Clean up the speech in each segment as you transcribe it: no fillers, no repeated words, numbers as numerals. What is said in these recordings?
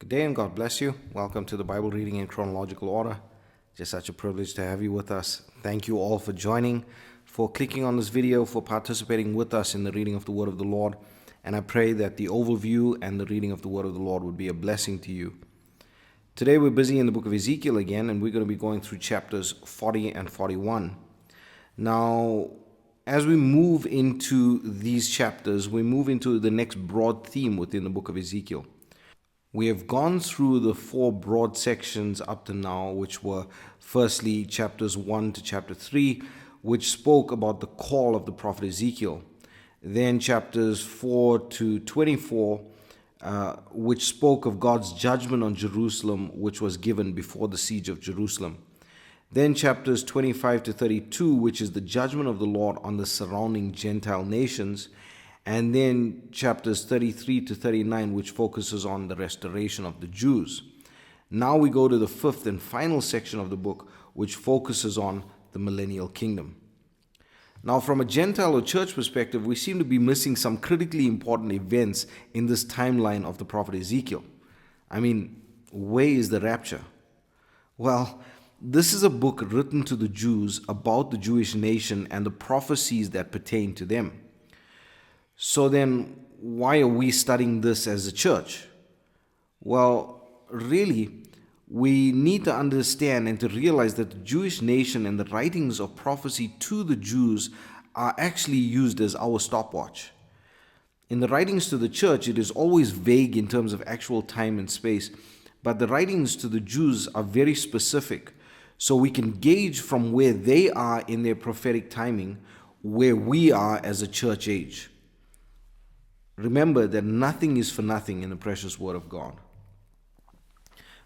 Good day and God bless you. Welcome to the Bible reading in chronological order. Just such a privilege to have you with us. Thank you all for joining, for clicking on this video, for participating with us in the reading of the Word of the Lord. And I pray that the overview and the reading of the Word of the Lord would be a blessing to you. Today we're busy in the book of Ezekiel again, and we're going to be going through chapters 40 and 41. Now, as we move into these chapters, we move into the next broad theme within the book of Ezekiel. We have gone through the four broad sections up to now, which were firstly chapters 1 to chapter 3, which spoke about the call of the prophet Ezekiel. Then chapters 4 to 24, which spoke of God's judgment on Jerusalem, which was given before the siege of Jerusalem. Then chapters 25 to 32, which is the judgment of the Lord on the surrounding Gentile nations. And then chapters 33 to 39, which focuses on the restoration of the Jews. Now we go to the fifth and final section of the book, which focuses on the millennial kingdom. Now, from a Gentile or church perspective, we seem to be missing some critically important events in this timeline of the prophet Ezekiel. I mean, where is the rapture? Well, this is a book written to the Jews about the Jewish nation and the prophecies that pertain to them. So then, why are we studying this as a church? Well, really, we need to understand and to realize that the Jewish nation and the writings of prophecy to the Jews are actually used as our stopwatch. In the writings to the church, it is always vague in terms of actual time and space, but the writings to the Jews are very specific, so we can gauge from where they are in their prophetic timing, where we are as a church age. Remember that nothing is for nothing in the precious Word of God.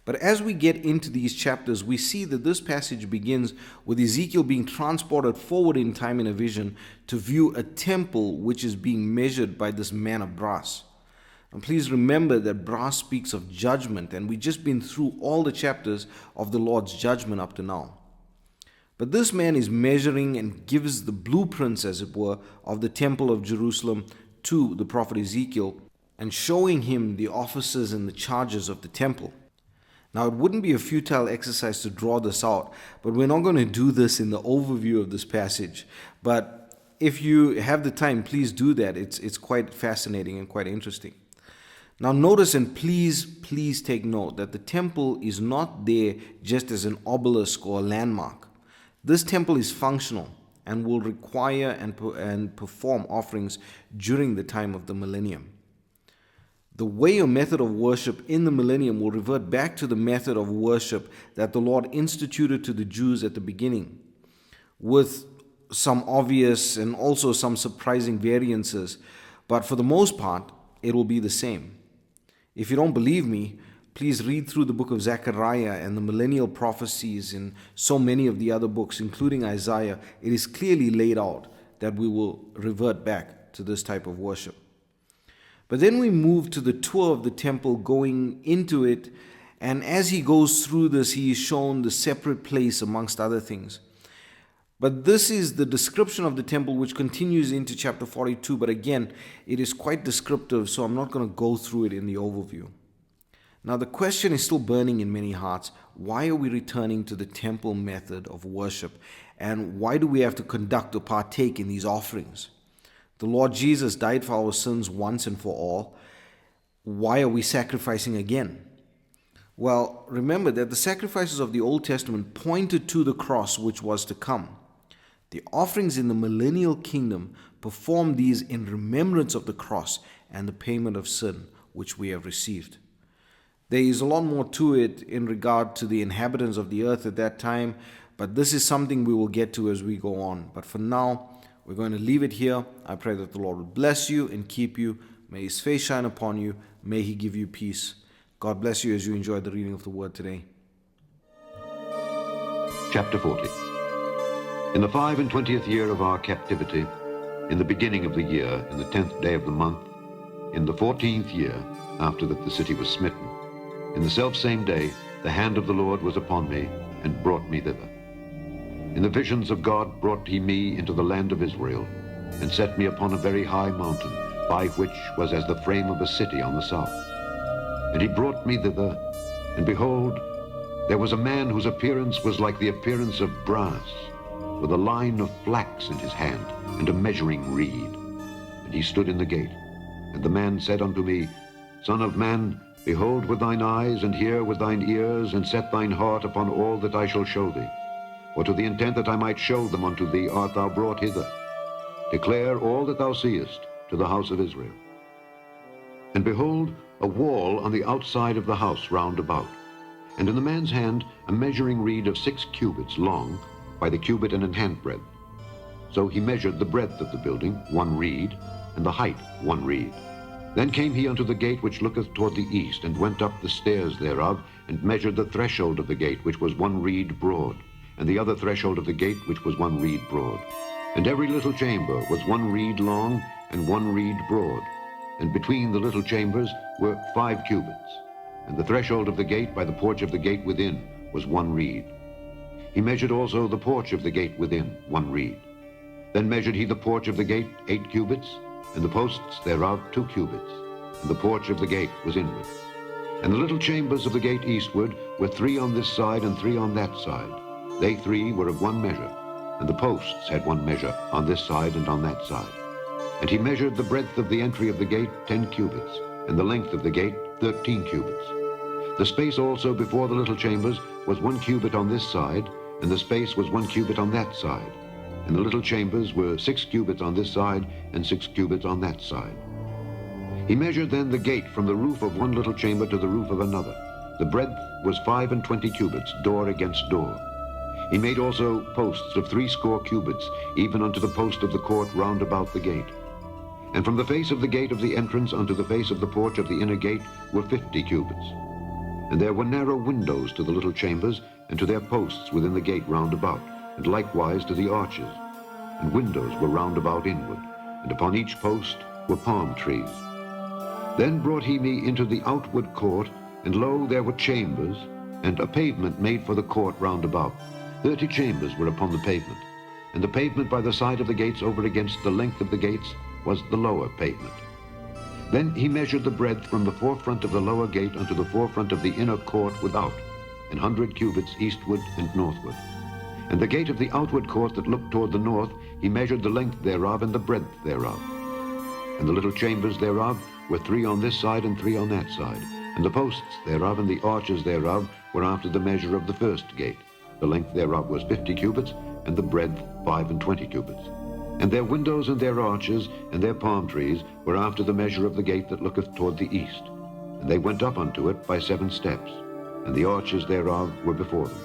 But as we get into these chapters, we see that this passage begins with Ezekiel being transported forward in time in a vision to view a temple which is being measured by this man of brass. And please remember that brass speaks of judgment, and we've just been through all the chapters of the Lord's judgment up to now. But this man is measuring and gives the blueprints, as it were, of the temple of Jerusalem to the prophet Ezekiel and showing him the offices and the charges of the temple. Now, it wouldn't be a futile exercise to draw this out, but we're not going to do this in the overview of this passage. But if you have the time, please do that. It's quite fascinating and quite interesting. Now, notice and please take note that the temple is not there just as an obelisk or a landmark. This temple is functional and will require and perform offerings during the time of the millennium. The way or method of worship in the millennium will revert back to the method of worship that the Lord instituted to the Jews at the beginning, with some obvious and also some surprising variances, but for the most part, it will be the same. If you don't believe me, please read through the book of Zechariah and the millennial prophecies in so many of the other books, including Isaiah. It is clearly laid out that we will revert back to this type of worship. But then we move to the tour of the temple, going into it, and as he goes through this, he is shown the separate place amongst other things. But this is the description of the temple which continues into chapter 42, but again, it is quite descriptive, so I'm not going to go through it in the overview. Now, the question is still burning in many hearts. Why are we returning to the temple method of worship? And why do we have to conduct or partake in these offerings? The Lord Jesus died for our sins once and for all. Why are we sacrificing again? Well, remember that the sacrifices of the Old Testament pointed to the cross which was to come. The offerings in the millennial kingdom perform these in remembrance of the cross and the payment of sin which we have received. There is a lot more to it in regard to the inhabitants of the earth at that time, but this is something we will get to as we go on. But for now, we're going to leave it here. I pray that the Lord will bless you and keep you. May His face shine upon you. May He give you peace. God bless you as you enjoy the reading of the Word today. Chapter 40. In the 25th year of our captivity, in the beginning of the year, in the 10th day of the month, in the 14th year, after that the city was smitten, in the selfsame day, the hand of the Lord was upon me, and brought me thither. In the visions of God brought he me into the land of Israel, and set me upon a very high mountain, by which was as the frame of a city on the south. And he brought me thither, and behold, there was a man whose appearance was like the appearance of brass, with a line of flax in his hand, and a measuring reed. And he stood in the gate. And the man said unto me, Son of man, behold with thine eyes, and hear with thine ears, and set thine heart upon all that I shall show thee. For to the intent that I might show them unto thee art thou brought hither. Declare all that thou seest to the house of Israel. And behold, a wall on the outside of the house round about, and in the man's hand a measuring reed of 6 cubits long, by the cubit and an handbreadth. So he measured the breadth of the building, 1 reed, and the height 1 reed. Then came he unto the gate which looketh toward the east, and went up the stairs thereof, and measured the threshold of the gate, which was 1 reed broad, and the other threshold of the gate, which was 1 reed broad. And every little chamber was 1 reed long, and 1 reed broad. And between the little chambers were 5 cubits. And the threshold of the gate by the porch of the gate within was 1 reed. He measured also the porch of the gate within, 1 reed. Then measured he the porch of the gate 8 cubits, and the posts thereof 2 cubits. And the porch of the gate was inward. And the little chambers of the gate eastward were 3 on this side and 3 on that side. They 3 were of 1 measure, and the posts had 1 measure on this side and on that side. And he measured the breadth of the entry of the gate 10 cubits, and the length of the gate 13 cubits. The space also before the little chambers was 1 cubit on this side, and the space was 1 cubit on that side. And the little chambers were 6 cubits on this side, and 6 cubits on that side. He measured then the gate from the roof of 1 little chamber to the roof of another. The breadth was 25 cubits, door against door. He made also posts of 80 cubits, even unto the post of the court round about the gate. And from the face of the gate of the entrance unto the face of the porch of the inner gate were 50 cubits. And there were narrow windows to the little chambers, and to their posts within the gate round about, and likewise to the arches. And windows were round about inward, and upon each post were palm trees. Then brought he me into the outward court, and lo, there were chambers, and a pavement made for the court round about. 30 chambers were upon the pavement, and the pavement by the side of the gates over against the length of the gates was the lower pavement. Then he measured the breadth from the forefront of the lower gate unto the forefront of the inner court without, 100 cubits eastward and northward. And the gate of the outward court that looked toward the north, he measured the length thereof and the breadth thereof. And the little chambers thereof were 3 on this side and 3 on that side. And the posts thereof and the arches thereof were after the measure of the first gate. The length thereof was 50 cubits, and the breadth 25 cubits. And their windows and their arches and their palm trees were after the measure of the gate that looketh toward the east. And they went up unto it by 7 steps, and the arches thereof were before them.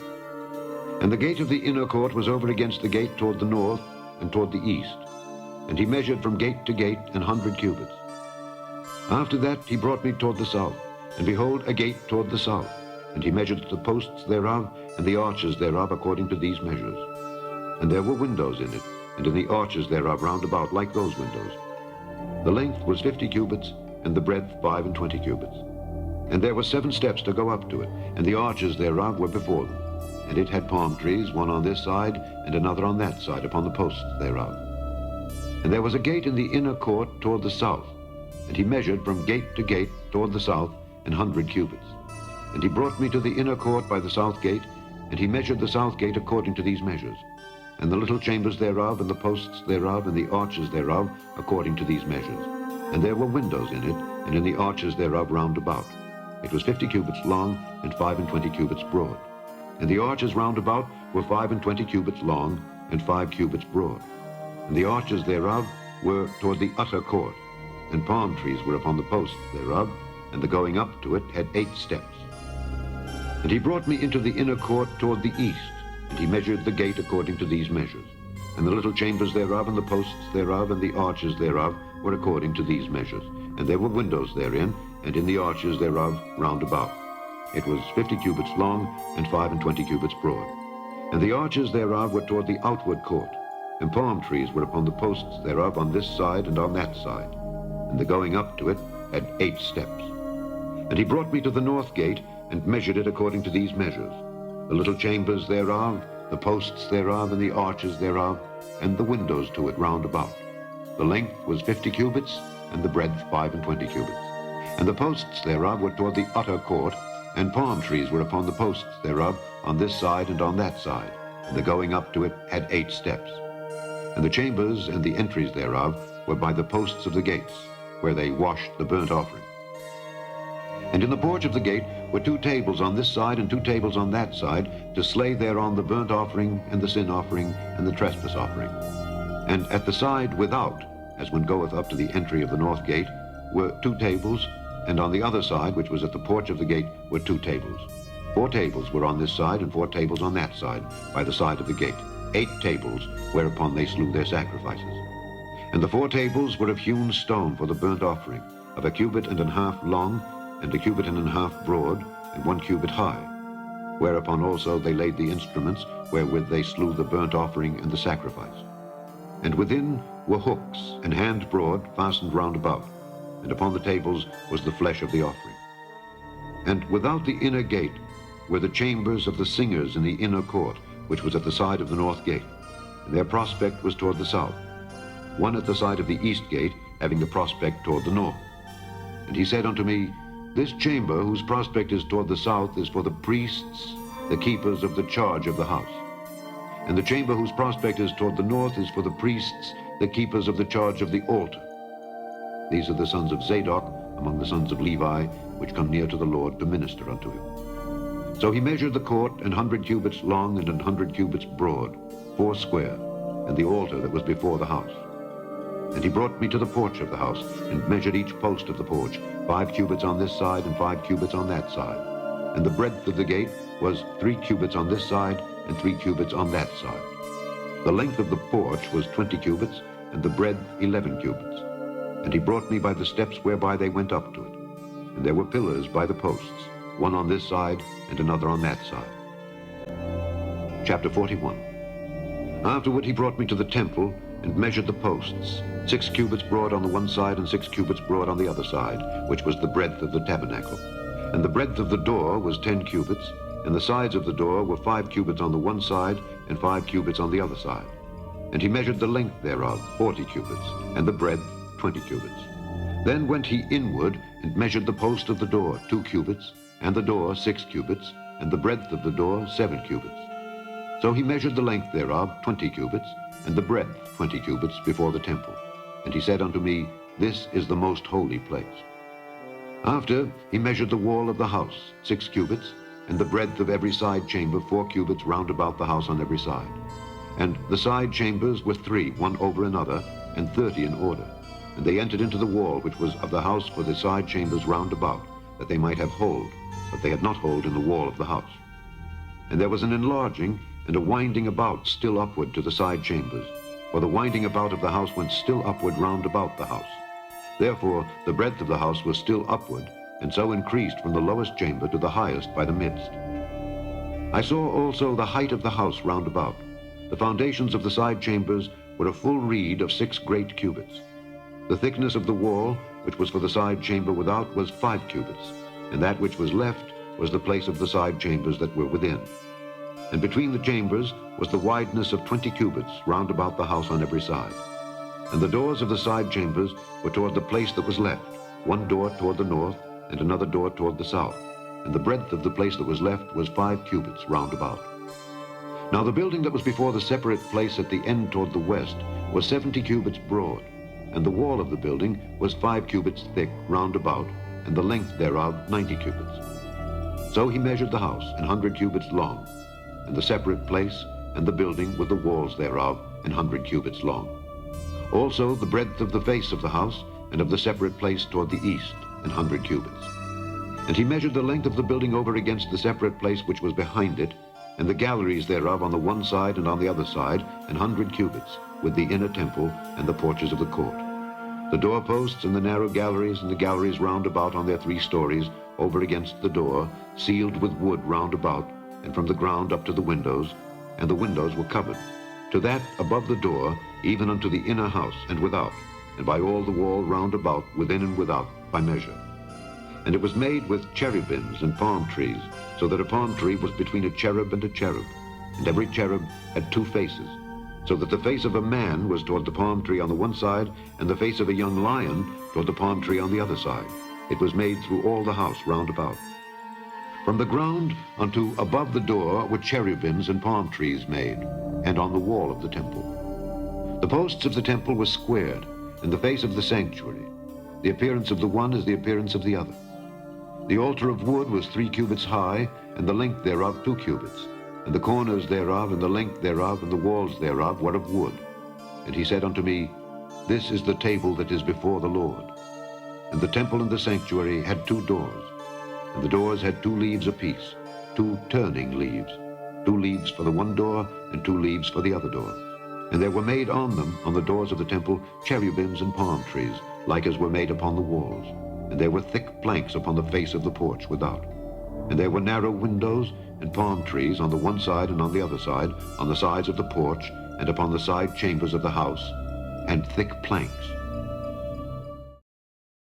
And the gate of the inner court was over against the gate toward the north and toward the east. And he measured from gate to gate 100 cubits. After that he brought me toward the south, and behold, a gate toward the south. And he measured the posts thereof and the arches thereof according to these measures. And there were windows in it, and in the arches thereof round about like those windows. The length was 50 cubits, and the breadth 25 cubits. And there were 7 steps to go up to it, and the arches thereof were before them. And it had palm trees, one on this side, and another on that side, upon the posts thereof. And there was a gate in the inner court toward the south, and he measured from gate to gate toward the south 100 cubits. And he brought me to the inner court by the south gate, and he measured the south gate according to these measures. And the little chambers thereof, and the posts thereof, and the arches thereof, according to these measures. And there were windows in it, and in the arches thereof round about. It was 50 cubits long, and 25 cubits broad. And the arches round about were 25 cubits long, and 5 cubits broad. And the arches thereof were toward the utter court, and palm trees were upon the posts thereof, and the going up to it had 8 steps. And he brought me into the inner court toward the east, and he measured the gate according to these measures. And the little chambers thereof, and the posts thereof, and the arches thereof were according to these measures. And there were windows therein, and in the arches thereof round about. It was 50 cubits long, and 25 cubits broad. And the arches thereof were toward the outward court, and palm trees were upon the posts thereof on this side and on that side. And the going up to it had 8 steps. And he brought me to the north gate, and measured it according to these measures. The little chambers thereof, the posts thereof, and the arches thereof, and the windows to it round about. The length was 50 cubits, and the breadth 25 cubits. And the posts thereof were toward the utter court, and palm trees were upon the posts thereof, on this side and on that side. And the going up to it had 8 steps. And the chambers and the entries thereof were by the posts of the gates, where they washed the burnt offering. And in the porch of the gate were 2 tables on this side and 2 tables on that side, to slay thereon the burnt offering and the sin offering and the trespass offering. And at the side without, as one goeth up to the entry of the north gate, were 2 tables, and on the other side, which was at the porch of the gate, were 2 tables. 4 tables were on this side and 4 tables on that side, by the side of the gate. 8 tables, whereupon they slew their sacrifices. And the 4 tables were of hewn stone for the burnt offering, of 1.5 cubits long, and 1.5 cubits broad, and 1 cubit high. Whereupon also they laid the instruments, wherewith they slew the burnt offering and the sacrifice. And within were hooks, an hand broad, fastened round about, and upon the tables was the flesh of the offering. And without the inner gate were the chambers of the singers in the inner court, which was at the side of the north gate, and their prospect was toward the south, one at the side of the east gate, having the prospect toward the north. And he said unto me, This chamber, whose prospect is toward the south, is for the priests, the keepers of the charge of the house. And the chamber whose prospect is toward the north is for the priests, the keepers of the charge of the altar. These are the sons of Zadok among the sons of Levi, which come near to the Lord to minister unto him. So he measured the court 100 cubits long and 100 cubits broad, 4 square, and the altar that was before the house. And he brought me to the porch of the house, and measured each post of the porch, 5 cubits on this side and 5 cubits on that side. And the breadth of the gate was 3 cubits on this side and 3 cubits on that side. The length of the porch was 20 cubits, and the breadth 11 cubits. And he brought me by the steps whereby they went up to it. And there were pillars by the posts, one on this side and another on that side. Chapter 41. Afterward he brought me to the temple, and measured the posts, 6 cubits broad on the one side and 6 cubits broad on the other side, which was the breadth of the tabernacle. And the breadth of the door was 10 cubits, and the sides of the door were 5 cubits on the one side and 5 cubits on the other side. And he measured the length thereof, 40 cubits, and the breadth 20 cubits. Then went he inward, and measured the post of the door, 2 cubits, and the door 6 cubits, and the breadth of the door 7 cubits. So he measured the length thereof, 20 cubits, and the breadth 20 cubits before the temple. And he said unto me, This is the most holy place. After he measured the wall of the house, 6 cubits, and the breadth of every side chamber 4 cubits round about the house on every side. And the side chambers were 3, one over another, and 30 in order. And they entered into the wall which was of the house for the side chambers round about, that they might have hold, but they had not hold in the wall of the house. And there was an enlarging and a winding about still upward to the side chambers, for the winding about of the house went still upward round about the house. Therefore the breadth of the house was still upward, and so increased from the lowest chamber to the highest by the midst. I saw also the height of the house round about. The foundations of the side chambers were a full reed of 6 great cubits. The thickness of the wall, which was for the side chamber without, was 5 cubits, and that which was left was the place of the side chambers that were within. And between the chambers was the wideness of 20 cubits round about the house on every side. And the doors of the side chambers were toward the place that was left, one door toward the north, and another door toward the south. And the breadth of the place that was left was 5 cubits round about. Now the building that was before the separate place at the end toward the west was 70 cubits broad, and the wall of the building was 5 cubits thick round about, and the length thereof 90 cubits. So he measured the house 100 cubits long, and the separate place, and the building with the walls thereof 100 cubits long. Also the breadth of the face of the house, and of the separate place toward the east, 100 cubits. And he measured the length of the building over against the separate place which was behind it, and the galleries thereof on the one side and on the other side, 100 cubits, with the inner temple and the porches of the court. The doorposts and the narrow galleries and the galleries round about on their 3 stories, over against the door, sealed with wood round about, and from the ground up to the windows, and the windows were covered. To that above the door, even unto the inner house and without, and by all the wall round about, within and without, by measure. And it was made with cherubims and palm trees, so that a palm tree was between a cherub and a cherub, and every cherub had 2 faces, so that the face of a man was toward the palm tree on the one side, and the face of a young lion toward the palm tree on the other side. It was made through all the house round about. From the ground unto above the door were cherubims and palm trees made, and on the wall of the temple. The posts of the temple were squared, in the face of the sanctuary. The appearance of the one is the appearance of the other. The altar of wood was 3 cubits high, and the length thereof 2 cubits, and the corners thereof, and the length thereof, and the walls thereof were of wood. And he said unto me, This is the table that is before the Lord. And the temple and the sanctuary had 2 doors, and the doors had 2 leaves apiece, 2 turning leaves, 2 leaves for the one door, and 2 leaves for the other door. And there were made on them, on the doors of the temple, cherubims and palm trees, like as were made upon the walls. And there were thick planks upon the face of the porch without. And there were narrow windows and palm trees on the one side and on the other side, on the sides of the porch, and upon the side chambers of the house, and thick planks.